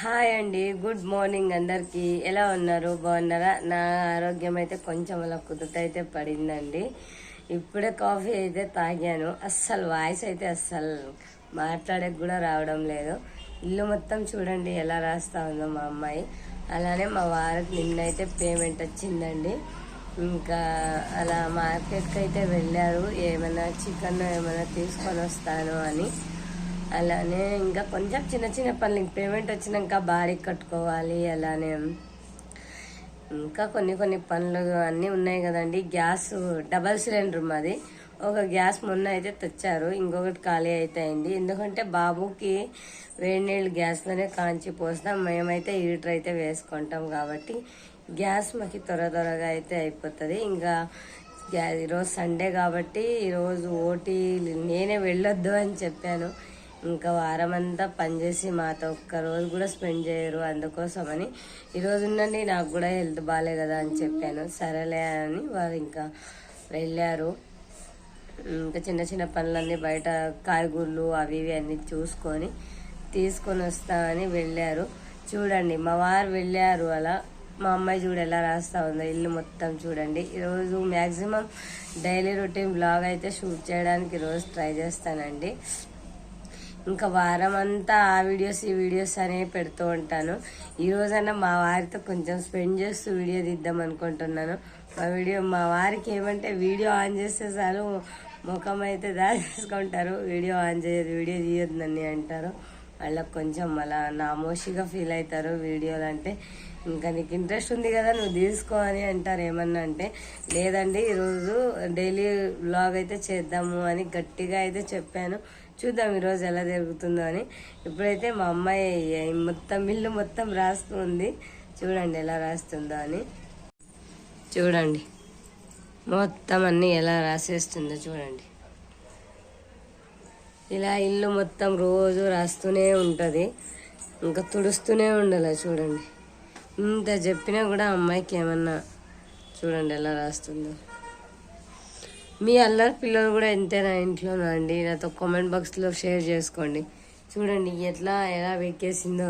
Hi అండి, good morning అందరికీ. ఎలా ఉన్నారు? బాగున్నారా? నా ఆరోగ్యం అయితే కొంచెం అలా కుదుటైతే పడిందండి. ఇప్పుడే కాఫీ అయితే తాగాను. అస్సలు వాయిస్ అయితే అస్సలు మాట్లాడేకి కూడా రావడం లేదు. ఇల్లు మొత్తం చూడండి ఎలా రాస్తా ఉందో మా అమ్మాయి. అలానే మా వారికి నిన్నైతే పేమెంట్ వచ్చిందండి. ఇంకా అలా మార్కెట్కి అయితే వెళ్ళారు, ఏమైనా చికెన్ ఏమైనా తీసుకొని వస్తాను అని. అలానే ఇంకా కొంచెం చిన్న చిన్న పనులు, పేమెంట్ వచ్చినాక బాడీ కట్టుకోవాలి. అలానే ఇంకా కొన్ని పనులు అన్నీ ఉన్నాయి కదండి. గ్యాస్ డబల్ సిలిండర్ మాది. ఒక గ్యాస్ మొన్న అయితే తెచ్చారు, ఇంకొకటి ఖాళీ అయితే అయింది. ఎందుకంటే బాబుకి వేడి నీళ్ళు గ్యాస్లోనే కాంచి పోస్తాం, మేమైతే హీటర్ అయితే వేసుకుంటాం కాబట్టి గ్యాస్ మాకు త్వరగా అయితే అయిపోతుంది. ఇంకా ఈరోజు సండే కాబట్టి ఈరోజు ఓటీ నేనే వెళ్ళొద్దు అని చెప్పాను. ఇంకా వారం అంతా పనిచేసి మాతో ఒక్కరోజు కూడా స్పెండ్ చేయరు, అందుకోసమని ఈరోజు ఉండండి నాకు కూడా హెల్త్ బాగాలే కదా అని చెప్పాను. సరేలే అని వారు ఇంకా వెళ్ళారు. ఇంకా చిన్న చిన్న పనులన్నీ బయట కాయగూరలు అవి ఇవి అన్నీ చూసుకొని తీసుకొని వస్తామని వెళ్ళారు. చూడండి మా వారు వెళ్ళారు, అలా మా అమ్మాయి చూడు ఎలా రాస్తా ఉందో. ఇల్లు మొత్తం చూడండి. ఈరోజు మ్యాక్సిమం డైలీ రొటీన్ బ్లాగ్ అయితే షూట్ చేయడానికి ఈరోజు ట్రై చేస్తానండి. ఇంకా వారం అంతా ఆ వీడియోస్ ఈ వీడియోస్ అనే పెడుతూ ఉంటాను. ఈరోజైనా మా వారితో కొంచెం స్పెండ్ చేస్తూ వీడియో తీద్దాం అనుకుంటున్నాను. మా వారికి ఏమంటే వీడియో ఆన్ చేస్తే చాలు ముఖం అయితే దాచేసుకుంటారు. వీడియో ఆన్ చేయదు, వీడియో తీయొద్దని అంటారు. వాళ్ళకి కొంచెం అలా నామోషిగా ఫీల్ అవుతారు వీడియోలు అంటే. ఇంకా నీకు ఇంట్రెస్ట్ ఉంది కదా నువ్వు తీసుకో అని అంటారు. ఏమన్నా అంటే లేదండి ఈరోజు డైలీ వ్లాగ్ అయితే చేద్దాము అని గట్టిగా అయితే చెప్పాను. చూద్దాం ఈరోజు ఎలా జరుగుతుందో అని. ఇప్పుడైతే మా అమ్మాయి మొత్తం ఇల్లు మొత్తం రాస్తుంది. చూడండి ఎలా రాస్తుందో అని. చూడండి మొత్తం అన్నీ ఎలా రాసేస్తుందో చూడండి. ఇలా ఇల్లు మొత్తం రోజు రాస్తూనే ఉంటుంది, ఇంకా తుడుస్తూనే ఉండాలి. చూడండి ఇంత చెప్పినా కూడా అమ్మాయికి ఏమన్నా చూడండి ఎలా రాస్తుందో. మీ అల్లరి పిల్లలు కూడా ఎంతేనా ఇంట్లోనా అండి? నాతో కామెంట్ బాక్స్లో షేర్ చేసుకోండి. చూడండి ఎలా వెక్కేసిందో,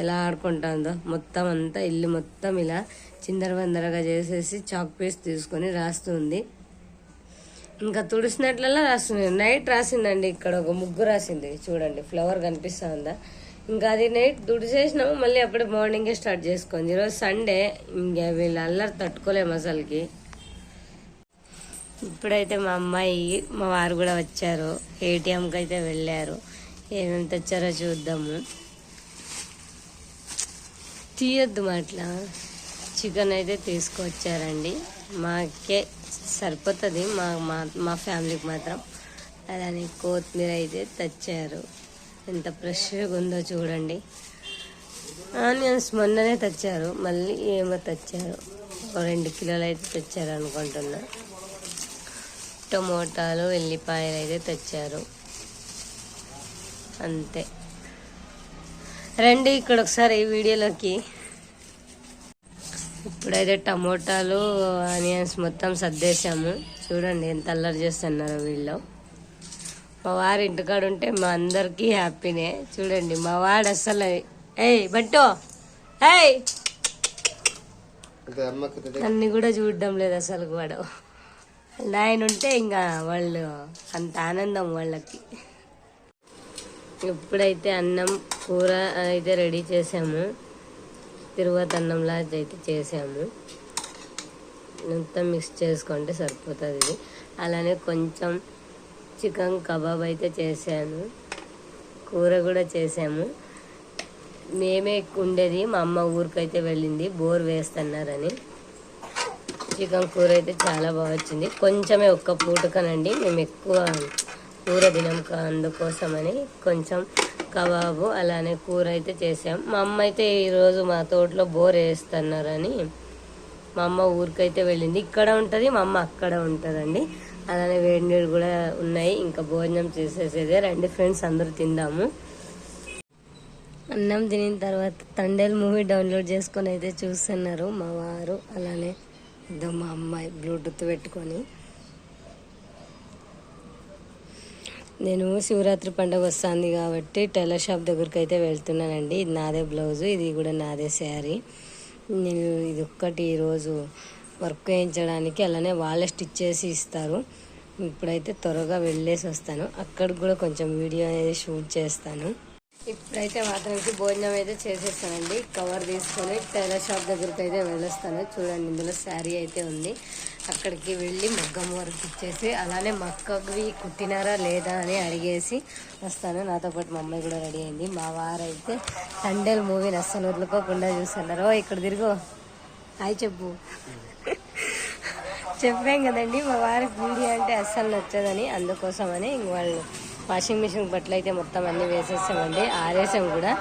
ఎలా ఆడుకుంటుందో. మొత్తం అంతా ఇల్లు మొత్తం ఇలా చిందరవందరగా చేసేసి చాక్ పీస్ తీసుకొని రాస్తుంది. ఇంకా తుడిసినట్లలా రాస్తుంది. నైట్ రాసిందండి, ఇక్కడ ఒక ముగ్గు రాసింది చూడండి, ఫ్లవర్ కనిపిస్తా ఉందా. ఇంకా అది నైట్ తుడిచేసినాము, మళ్ళీ అప్పుడే మార్నింగే స్టార్ట్ చేసుకుంది. ఈరోజు సండే, ఇంకా వీళ్ళు అల్లరి తట్టుకోలేము అసలుకి. ఇప్పుడైతే మా అమ్మాయి మా వారు కూడా వచ్చారు, ఏటీఎంకి అయితే వెళ్ళారు. ఏమేమి తెచ్చారో చూద్దాము. తీయొద్దు అట్లా. చికెన్ అయితే తీసుకొచ్చారండి, మాకే సరిపోతుంది మా ఫ్యామిలీకి మాత్రం. అలానే కొత్తిమీర అయితే తెచ్చారు, ఎంత ఫ్రెష్గా ఉందో చూడండి. ఆనియన్స్ మొన్ననే తెచ్చారు, మళ్ళీ ఏమో తెచ్చారు, 2 కిలోలు అయితే తెచ్చారు అనుకుంటున్నా. టమోటాలు ఎల్లిపాయలు అయితే తెచ్చారు, అంతే. రండి ఇక్కడ ఒకసారి ఈ వీడియోలోకి. ఇప్పుడైతే టమోటాలు ఆనియన్స్ మొత్తం సర్దేశాము. చూడండి ఎంత అల్లరి చేస్తున్నారో వీళ్ళు. మా వారు ఇంటికాడ ఉంటే మా అందరికీ హ్యాపీనే. చూడండి మా వాడు అస్సలు బట్టో అన్ని కూడా చూడడం లేదు అసలు. వాడు ఆయన ఉంటే ఇంకా వాళ్ళు అంత ఆనందం వాళ్ళకి. ఇప్పుడైతే అన్నం కూర అయితే రెడీ చేసాము, తిరువాత అన్నంలా అయితే చేసాము. మొత్తం మిక్స్ చేసుకుంటే సరిపోతుంది ఇది. అలానే కొంచెం చికెన్ కబాబ్ అయితే చేశాను, కూర కూడా చేసాము. మేమే ఉండేది, మా అమ్మ ఊరికైతే వెళ్ళింది బోర్ వేస్తున్నారని. చికెన్ కూర అయితే చాలా బాగా వచ్చింది. కొంచెమే ఒక్క పూటకనండి, మేము ఎక్కువ కూర తినం, అందుకోసమని కొంచెం కబాబు అలానే కూర అయితే చేసాం. మా అమ్మ అయితే ఈరోజు మా తోటలో బోర్ వేస్తున్నారని మా అమ్మ ఊరికైతే వెళ్ళింది. ఇక్కడ ఉంటుంది, మా అమ్మ అక్కడ ఉంటుందండి. అలానే వేడి నీళ్ళు కూడా ఉన్నాయి. ఇంకా భోజనం చేసేసేదే. రండి ఫ్రెండ్స్ అందరూ తిందాము. అన్నం తినిన తర్వాత తండేల్ మూవీ డౌన్లోడ్ చేసుకొని అయితే చూస్తున్నారు మా వారు. అలానే ఇదో మా అమ్మాయి బ్లూటూత్ పెట్టుకొని. నేను శివరాత్రి పండుగ వస్తుంది కాబట్టి టైలర్ షాప్ దగ్గరికి అయితే వెళ్తున్నానండి. ఇది నాదే బ్లౌజు, ఇది కూడా నాదే శారీ. నేను ఇది ఒక్కటి ఈరోజు వర్క్ వేయించడానికి, అలానే వాళ్ళే స్టిచ్ చేసి ఇస్తారు. ఇప్పుడైతే త్వరగా వెళ్ళేసి వస్తాను. అక్కడికి కూడా కొంచెం వీడియో అనేది షూట్ చేస్తాను. ఇప్పుడైతే మాత్రానికి భోజనం అయితే చేసేస్తానండి. కవర్ తీసుకొని టైలర్ షాప్ దగ్గరికి అయితే వెళ్ళొస్తాను. చూడండి, ఇందులో శారీ అయితే ఉంది. అక్కడికి వెళ్ళి మగ్గం వర్క్ ఇచ్చేసి, అలానే మక్కవి కుట్టినారా లేదా అని అడిగేసి వస్తాను. నాతో పాటు మా అమ్మాయి కూడా రెడీ అయింది. మా వారైతే తండేల్ మూవీని అస్సలు వదులుకోకుండా చూస్తున్నారు. ఇక్కడ తిరుగు, హాయ్ చెప్పు. చెప్పాం కదండి, మా వారికి వీడియో అంటే అస్సలు నచ్చదని. అందుకోసమని ఇంక వాళ్ళు వాషింగ్ మిషన్ బట్టలు అయితే మొత్తం అన్నీ వేసేసామండి, ఆరేసాం కూడా.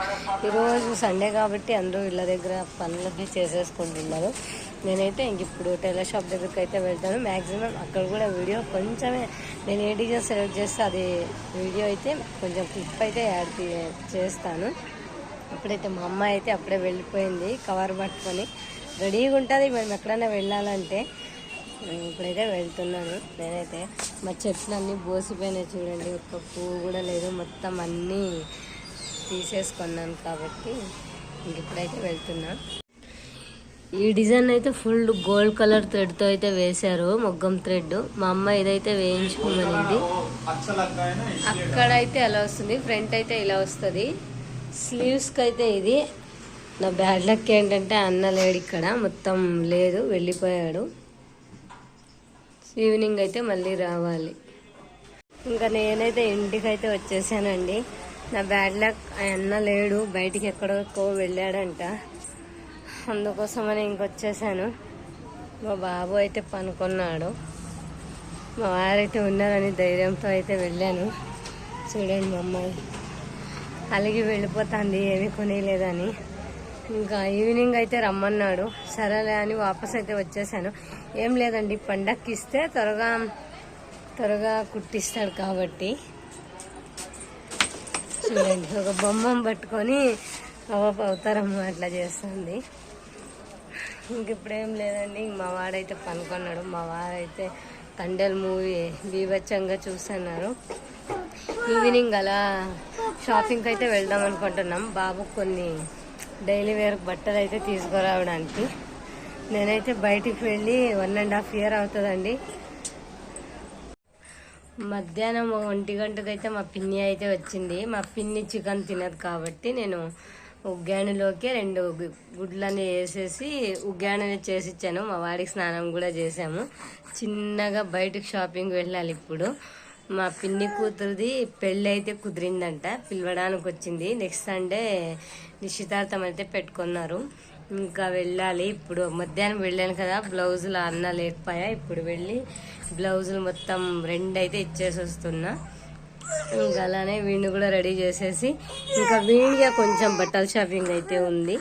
ఈరోజు సండే కాబట్టి అందరూ ఇళ్ళ దగ్గర పనులన్నీ చేసేసుకుంటున్నారు. నేనైతే ఇంక ఇప్పుడు టైలర్ షాప్ దగ్గరికి అయితే వెళ్తాను. మ్యాక్సిమం అక్కడ కూడా వీడియో కొంచెమే, నేను ఏ డిజైన్ సెలెక్ట్ చేస్తే అది వీడియో అయితే కొంచెం క్లిప్ అయితే యాడ్ చేస్తాను. ఇప్పుడైతే మా అమ్మ అయితే అప్పుడే వెళ్ళిపోయింది కవర్ పట్టుకొని. రెడీగా ఉంటుంది మేము ఎక్కడైనా వెళ్ళాలంటే. ఇప్పుడైతే వెళ్తున్నాను. నేనైతే మా చెట్లు అన్నీ బోసిపోయినాయి చూడండి, ఒక్క పువ్వు కూడా లేదు. మొత్తం అన్నీ తీసేసుకున్నాను కాబట్టి ఇంక ఇప్పుడైతే వెళ్తున్నా. ఈ డిజైన్ అయితే ఫుల్ గోల్డ్ కలర్ థ్రెడ్తో అయితే వేశారు, మొగ్గం థ్రెడ్. మా అమ్మ ఇదైతే వేయించుకోమనింది. అక్కడైతే అలా వస్తుంది, ఫ్రంట్ అయితే ఇలా వస్తుంది. స్లీవ్స్కి అయితే ఇది. నా బ్యాడ్ లక్ ఏంటంటే అన్న లేడు ఇక్కడ, మొత్తం లేదు, వెళ్ళిపోయాడు. ఈవినింగ్ అయితే మళ్ళీ రావాలి. ఇంకా నేనైతే ఇంటికి అయితే వచ్చేసానండి. నా బ్యాడ్ లక్ అన్న లేడు, బయటికి ఎక్కడికో వెళ్ళాడంట. అందుకోసమని ఇంకొచ్చేసాను. మా బాబు అయితే పనుకున్నాడు, మా వారైతే ఉన్నారని ధైర్యంతో అయితే వెళ్ళాను. చూడండి, మా అమ్మాయి అలిగి వెళ్ళిపోతుంది, ఏమీ కొనిలేదని. ఇంకా ఈవినింగ్ అయితే రమ్మన్నాడు, సరేలే అని వాపస్ అయితే వచ్చేసాను. ఏం లేదండి, పండక్కి ఇస్తే త్వరగా కుట్టిస్తాడు కాబట్టి. చూడండి, ఒక బొమ్మను పట్టుకొని అవతారమ్మ అట్లా చేస్తుంది. ఇంక ఇప్పుడేం లేదండి, మా వాడైతే పనుకున్నాడు. మా వారైతే తండేల్ మూవీ బీభత్సంగా చూస్తున్నారు. ఈవినింగ్ అలా షాపింగ్కి అయితే వెళ్దాం అనుకుంటున్నాం. బాబు కొన్ని డైలీ వేర్ బట్టలు అయితే తీసుకురావడానికి. నేనైతే బయటికి వెళ్ళి 1.5 years అవుతుందండి. మధ్యాహ్నం 1 గంటకైతే మా పిన్ని అయితే వచ్చింది. మా పిన్ని చికెన్ తినదు కాబట్టి నేను ఉగ్గానిలోకి 2 గుడ్లని వేసేసి ఉగ్గాననే చేసి ఇచ్చాను. మా వాడికి స్నానం కూడా చేసాము. చిన్నగా బయటకు షాపింగ్ వెళ్ళాలి ఇప్పుడు. మా పిన్ని కూతురుది పెళ్ళి అయితే కుదిరిందంట, పిలవడానికి వచ్చింది. నెక్స్ట్ సండే నిశ్చితార్థం అయితే పెట్టుకున్నారు. ఇంకా వెళ్ళాలి. ఇప్పుడు మధ్యాహ్నం వెళ్ళాను కదా, బ్లౌజులు అన్న లేకపోయా, ఇప్పుడు వెళ్ళి బ్లౌజులు మొత్తం 2 అయితే ఇచ్చేసి వస్తున్నా. ఇంకా అలానే వీడిని కూడా రెడీ చేసేసి, ఇంకా వీడిగా కొంచెం బట్టల షాపింగ్ అయితే ఉంది.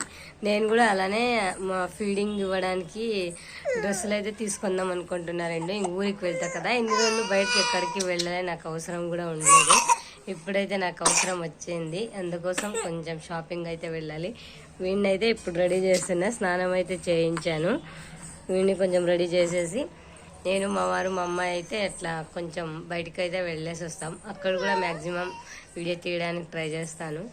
నేను కూడా అలానే మా ఫీడింగ్ ఇవ్వడానికి డ్రెస్సులు అయితే తీసుకుందాం అనుకుంటున్నారండి. ఇంక ఊరికి వెళ్తా కదా, ఇన్ని రోజులు బయటకి ఎక్కడికి వెళ్ళాలి, నాకు అవసరం కూడా ఉండలేదు. ఇప్పుడైతే నాకు అవసరం వచ్చింది, అందుకోసం కొంచెం షాపింగ్ అయితే వెళ్ళాలి. వీడిని అయితే ఇప్పుడు రెడీ చేస్తున్నా, స్నానం అయితే చేయించాను. వీడిని కొంచెం రెడీ చేసేసి నేను, మా వారు, మా అమ్మాయి అయితే అట్లా కొంచెం బయటకు అయితే వెళ్ళేసి వస్తాం. అక్కడ కూడా మ్యాక్సిమం వీడియో తీయడానికి ట్రై చేస్తాను.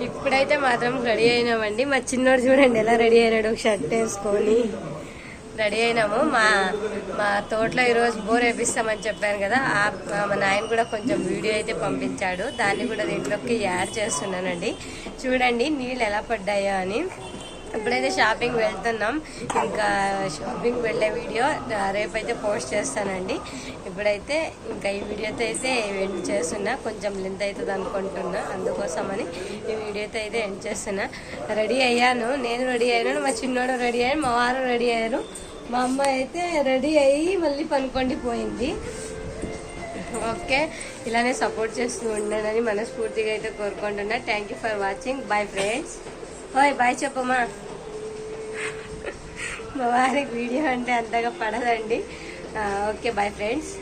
ఇప్పుడైతే మాత్రం రెడీ అయినామండి. మా చిన్నోడు చూడండి ఎలా రెడీ అయినాడు, షర్ట్ వేసుకొని రెడీ అయినాము. మా తోటలో ఈరోజు బోర్ వేపిస్తామని చెప్పాను కదా, మా నాయన కూడా కొంచెం వీడియో అయితే పంపించాడు. దాన్ని కూడా దీంట్లోకి యాడ్ చేస్తున్నానండి. చూడండి నీళ్ళు ఎలా పడ్డాయో అని. ఇప్పుడైతే షాపింగ్ వెళ్తున్నాం. ఇంకా షాపింగ్ వెళ్ళే వీడియో రేపైతే పోస్ట్ చేస్తానండి. ఇప్పుడైతే ఇంకా ఈ వీడియోతో అయితే ఎండ్ చేస్తున్నా. కొంచెం లెంత్ అవుతుంది అనుకుంటున్నా, అందుకోసమని ఈ వీడియోతో అయితే ఎండ్ చేస్తున్నా. రెడీ అయ్యాను, నేను రెడీ అయ్యాను, మా చిన్నోడు రెడీ అయ్యాను, మా వారు రెడీ అయ్యారు. మా అమ్మ అయితే రెడీ అయ్యి మళ్ళీ పనుకోండి పోయింది. ఓకే, ఇలానే సపోర్ట్ చేస్తూ ఉండాలని మనస్ఫూర్తిగా అయితే కోరుకుంటున్నా. Thank you for watching. Bye friends. ఓయ్ బాయ్ చెప్పమ్మా. మా వారికి వీడియో అంటే అంతగా పడదండి. Okay bye friends.